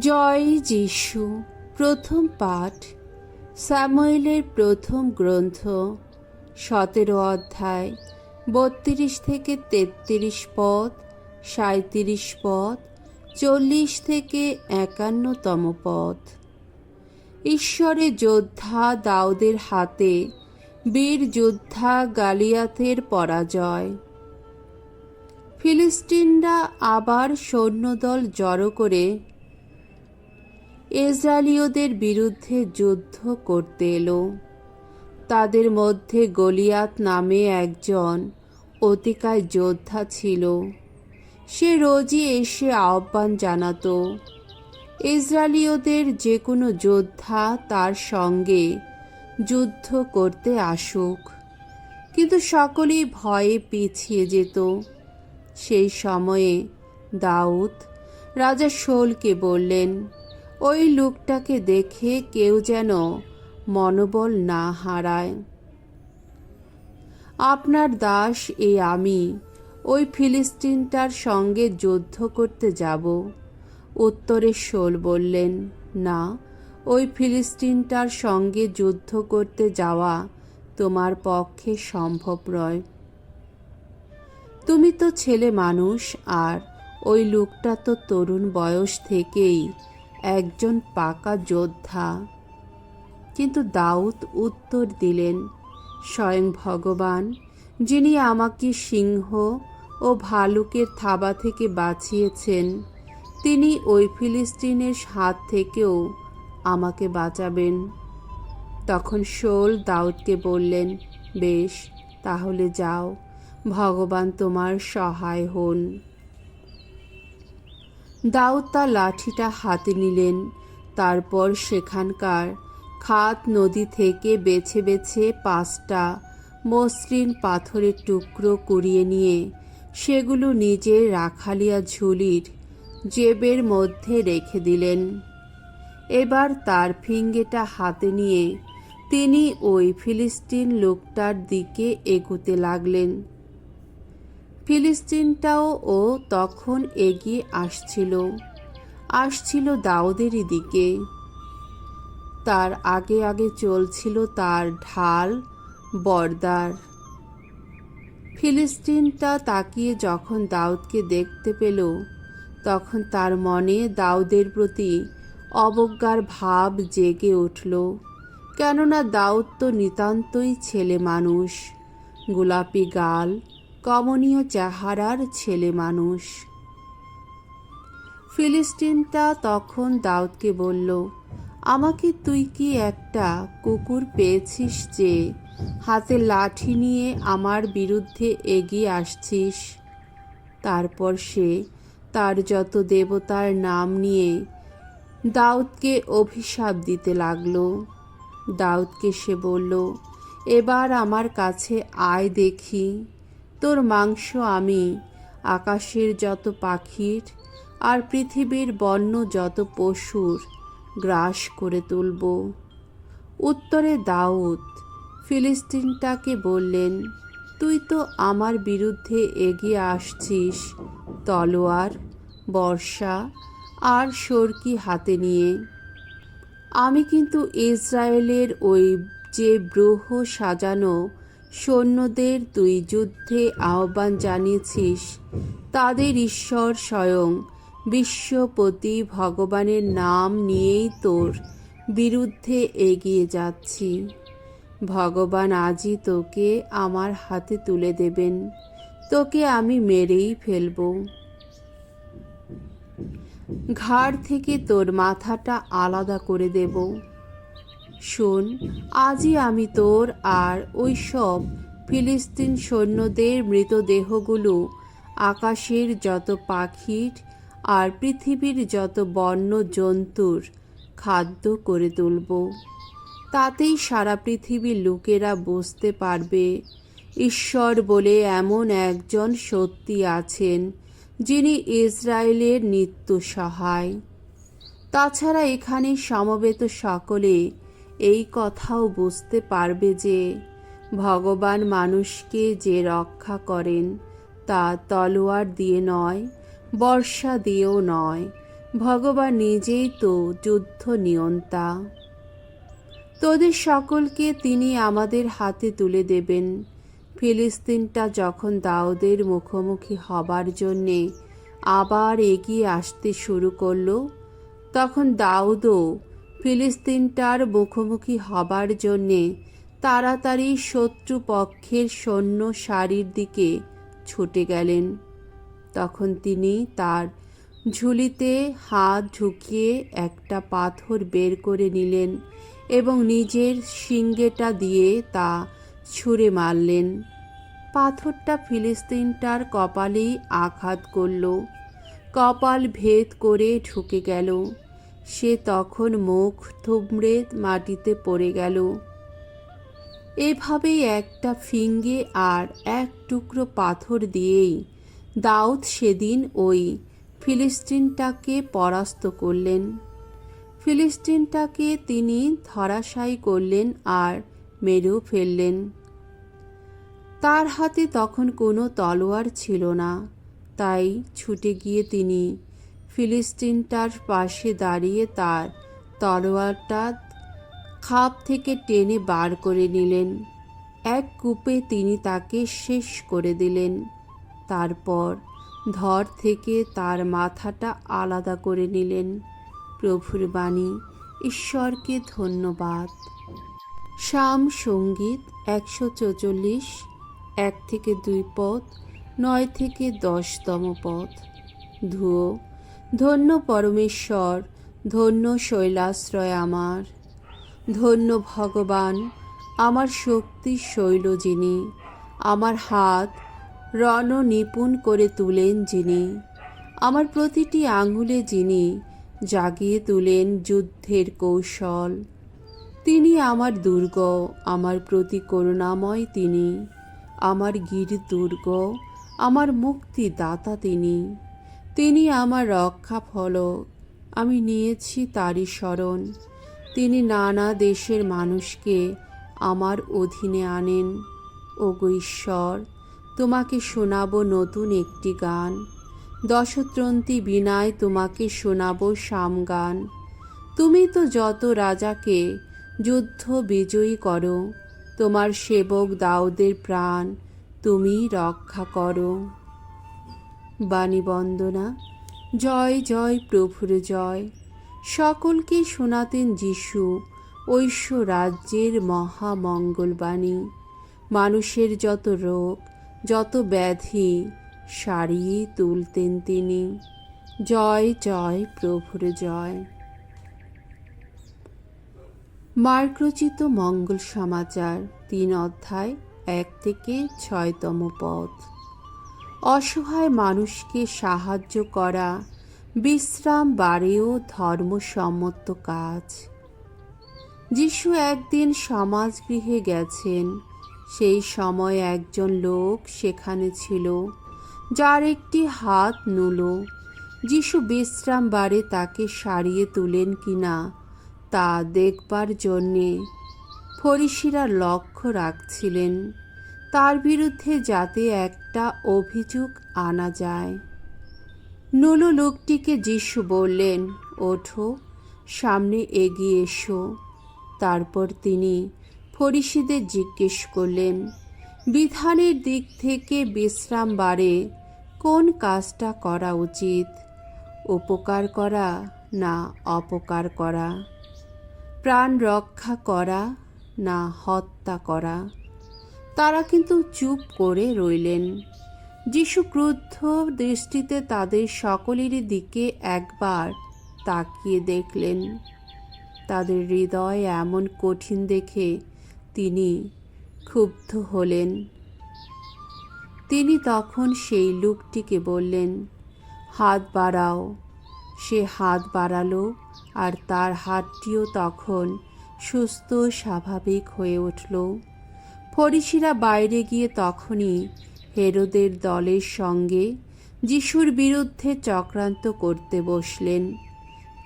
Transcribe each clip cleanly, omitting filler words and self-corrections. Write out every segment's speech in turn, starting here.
জয় যিশু। প্রথম পাঠ স্যামুয়েলের প্রথম গ্রন্থ 17 অধ্যায় 32 থেকে 33 পদ, 37 পদ, 40 থেকে 51তম পদ। ঈশ্বরের যোদ্ধা দাউদের হাতে বীর যোদ্ধা গালিয়াথের পরাজয়। ফিলিস্তিনরা আবার সৈন্যদল জড়ো করে ইসরায়েলীয়দের বিরুদ্ধে যুদ্ধ করতে এলো। তাদের মধ্যে গলিয়াত নামে একজন অতিকায় যোদ্ধা ছিল। সে রোজই এসে আহ্বান জানাতো ইসরায়েলীয়দের যে কোনো যোদ্ধা তার সঙ্গে যুদ্ধ করতে আসুক, কিন্তু সকলেই ভয়ে পিছিয়ে যেত। সেই সময়ে দাউদ রাজা শাউলকে বললেন, ওই লোকটাকে দেখে কেউ যেন মনোবল না হারায়। আপনার দাস আমি ওই ফিলিস্তিনটার সঙ্গে যুদ্ধ করতে যাব। উত্তরে শাউল বললেন, না, ওই ফিলিস্তিনটার সঙ্গে যুদ্ধ করতে যাওয়া তোমার পক্ষে সম্ভব নয়। তুমি তো ছেলে মানুষ, আর ওই লোকটা তো তরুণ বয়স থেকেই একজন পাকা যোদ্ধা। কিন্তু দাউদ উত্তর দিলেন, স্বয়ং ভগবান, যিনি আমাকে সিংহ ও ভালুকের থাবা থেকে বাঁচিয়েছেন, তিনি ওই ফিলিস্তিনের হাত থেকেও আমাকে বাঁচাবেন। তখন শাউল দাউদকে বললেন, বেশ, তাহলে যাও, ভগবান তোমার সহায় হন। দাউদ তার লাঠিটা হাতে নিলেন। তারপর সেখানকার খাত নদী থেকে বেছে বেছে 5টা মসৃণ পাথরের টুকরো কুড়িয়ে নিয়ে সেগুলো নিজের রাখালিয়া ঝুলির জেবের মধ্যে রেখে দিলেন। এবার তার ফিঙ্গেটা হাতে নিয়ে তিনি ওই ফিলিস্তিন লোকটার দিকে এগোতে লাগলেন। ফিলিস্তিনটাও তখন এগিয়ে আসছিল দাউদেরই দিকে। তার আগে আগে চলছিল তার ঢাল বর্দার। ফিলিস্তিনটা তাকিয়ে যখন দাউদকে দেখতে পেল, তখন তার মনে দাউদের প্রতি অবজ্ঞার ভাব জেগে উঠল। কেননা দাউদ তো নিতান্তই ছেলে মানুষ, গোলাপি গাল, কমনীয় চেহারার ছেলে মানুষ। ফিলিস্তিনটা তখন দাউদকে বলল, আমাকে তুই কি একটা কুকুর পেয়েছিস যে হাতে লাঠি নিয়ে আমার বিরুদ্ধে এগিয়ে আসছিস? তারপর সে তার যত দেবতার নাম নিয়ে দাউদকে অভিশাপ দিতে লাগলো। দাউদকে সে বলল, এবার আমার কাছে আয় দেখি, তোর মাংস আমি আকাশের যত পাখির আর পৃথিবীর বন্য যত পশুর গ্রাস করে তুলব। উত্তরে দাউদ ফিলিস্তিনটাকে বললেন, তুই তো আমার বিরুদ্ধে এগিয়ে আসছিস তলোয়ার, বর্শা আর সরকি হাতে নিয়ে। আমি কিন্তু ইসরায়েলের ওই যে ব্রুহ সাজানো সৈন্যদের তুই যুদ্ধে আহ্বান জানিয়েছিস, তাদের ঈশ্বর স্বয়ং বিশ্বপতি ভগবানের নাম নিয়েই তোর বিরুদ্ধে এগিয়ে যাচ্ছি। ভগবান আজই তোকে আমার হাতে তুলে দেবেন, তোকে আমি মেরেই ফেলব। ঘাড় থেকে তোর মাথাটা আলাদা করে দেব। শোন, আজই আমি তোর আর ওই সব ফিলিস্তিন সৈন্যদের মৃতদেহগুলো আকাশের যত পাখির আর পৃথিবীর যত বন্য জন্তুর খাদ্য করে তুলব। তাতেই সারা পৃথিবীর লোকেরা বুঝতে পারবে ঈশ্বর বলে এমন একজন সত্যি আছেন, যিনি ইসরায়েলের নিত্য সহায়। তাছাড়া এখানে সমবেত সকলে এই কথাও বুঝতে পারবে যে ভগবান মানুষকে যে রক্ষা করেন তা তলোয়ার দিয়ে নয়, বর্শা দিয়েও নয়, ভগবান নিজেই তো যুদ্ধ নিয়ন্তা। তোদের সকলকে তিনি আমাদের হাতে তুলে দেবেন। ফিলিস্তিনটা যখন দাউদের মুখোমুখি হবার জন্যে আবার এগিয়ে আসতে শুরু করল, তখন দাউদও ফিলিস্তিনটার মুখোমুখি হবার জন্যে তাড়াতাড়ি শত্রুপক্ষের সৈন্য সারির দিকে ছুটে গেলেন। তখন তিনি তার ঝুলিতে হাত ঢুকিয়ে একটা পাথর বের করে নিলেন এবং নিজের শিঙ্গেটা দিয়ে তা ছুঁড়ে মারলেন। পাথরটা ফিলিস্তিনটার কপালেই আঘাত করল, কপাল ভেদ করে ঢুকে গেল। সে তখন মুখ থুবড়ে মাটিতে পড়ে গেল। এভাবেই একটা ফিঙ্গে আর এক টুকরো পাথর দিয়েই দাউদ সেদিন ওই ফিলিস্তিনটাকে পরাস্ত করলেন। ফিলিস্তিনটাকে তিনি ধরাশায়ী করলেন আর মেরেও ফেললেন। তার হাতে তখন কোনো তলোয়ার ছিল না, তাই ছুটে গিয়ে তিনি ফিলিস্তিনটার পাশে দাঁড়িয়ে তার তলোয়ারটা খাপ থেকে টেনে বার করে নিলেন। এক কূপে তিনি তাকে শেষ করে দিলেন। তারপর ধর থেকে তার মাথাটা আলাদা করে নিলেন। প্রভুর বাণী। ঈশ্বরকে ধন্যবাদ। সাম সঙ্গীত 144, 1 থেকে 2 পদ, 9 থেকে 10তম পদ। ধুয়ো। ধন্য পরমেশ্বর, ধন্য শৈলাশ্রয় আমার। ধন্য ভগবান, আমার শক্তি শৈল যিনি। আমার হাত রণ নিপুণ করে তুলেন যিনি। আমার প্রতিটি আঙুলে যিনি জাগিয়ে তুলেন যুদ্ধের কৌশল। তিনি আমার দুর্গ, আমার প্রতি করুণাময় তিনি। আমার গির দুর্গ, আমার মুক্তিদাতা তিনি। তিনি আমার রক্ষা ফলক, আমি নিয়েছি তারই শরণ। তিনি নানা দেশের মানুষকে আমার অধীনে আনেন। ওগো ঈশ্বর, তোমাকে শোনাবো নতুন একটি গান। দশত্রন্তি বীণায় তোমাকে শোনাবো সামগান। তুমি তো যত রাজাকে যুদ্ধ বিজয়ী করো, তোমার সেবক দাউদের প্রাণ তুমি রক্ষা করো। বাণী বন্দনা। জয় জয় প্রভুর জয়। সকলকে শোনাতেন যিশু ঐশ্ব রাজ্যের মহামঙ্গলবাণী। মানুষের যত রোগ, যত ব্যাধি সারিয়ে তুলতেন তিনি। জয় জয় প্রভুর জয়। মার্গরচিত মঙ্গল সমাচার 3 অধ্যায় 1 থেকে 6তম পদ। অসহায় মানুষকে সাহায্য করা বিশ্রাম বারেও ধর্মসম্মত কাজ। যিশু একদিন সমাজগৃহে গেছেন। সেই সময় একজন লোক সেখানে ছিল, যার একটি হাত নুলো। যিশু বিশ্রাম বারে তাকে সারিয়ে তুলেন কিনা তা দেখবার জন্যে ফরিসিরা লক্ষ্য রাখছিলেন, তার বিরুদ্ধে যাতে একটা অভিযোগ আনা যায়। নুলো লোকটিকে যিশু বললেন, ওঠো, সামনে এগিয়ে এসো। তারপর তিনি ফরিসিদের জিজ্ঞেস করলেন, বিধানের দিক থেকে বিশ্রাম বারে কোন কাজটা করা উচিত? উপকার করা না অপকার করা? প্রাণ রক্ষা করা না হত্যা করা? তারা কিন্তু চুপ করে রইলেন। যিশু ক্রুদ্ধ দৃষ্টিতে তাদের সকলেরই দিকে একবার তাকিয়ে দেখলেন। তাদের হৃদয় এমন কঠিন দেখে তিনি ক্ষুব্ধ হলেন। তিনি তখন সেই লোকটিকে বললেন, হাত বাড়াও। সে হাত বাড়ালো, আর তার হাতটিও তখন সুস্থ স্বাভাবিক হয়ে উঠল। ফরিসিরা বাইরে গিয়ে তখনই হেরোদের দলের সঙ্গে যিশুর বিরুদ্ধে চক্রান্ত করতে বসলেন,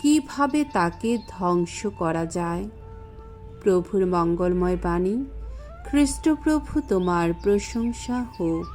কিভাবে তাকে ধ্বংস করা যায়। প্রভুর মঙ্গলময় বাণী। খ্রিস্টপ্রভু তোমার প্রশংসা হোক।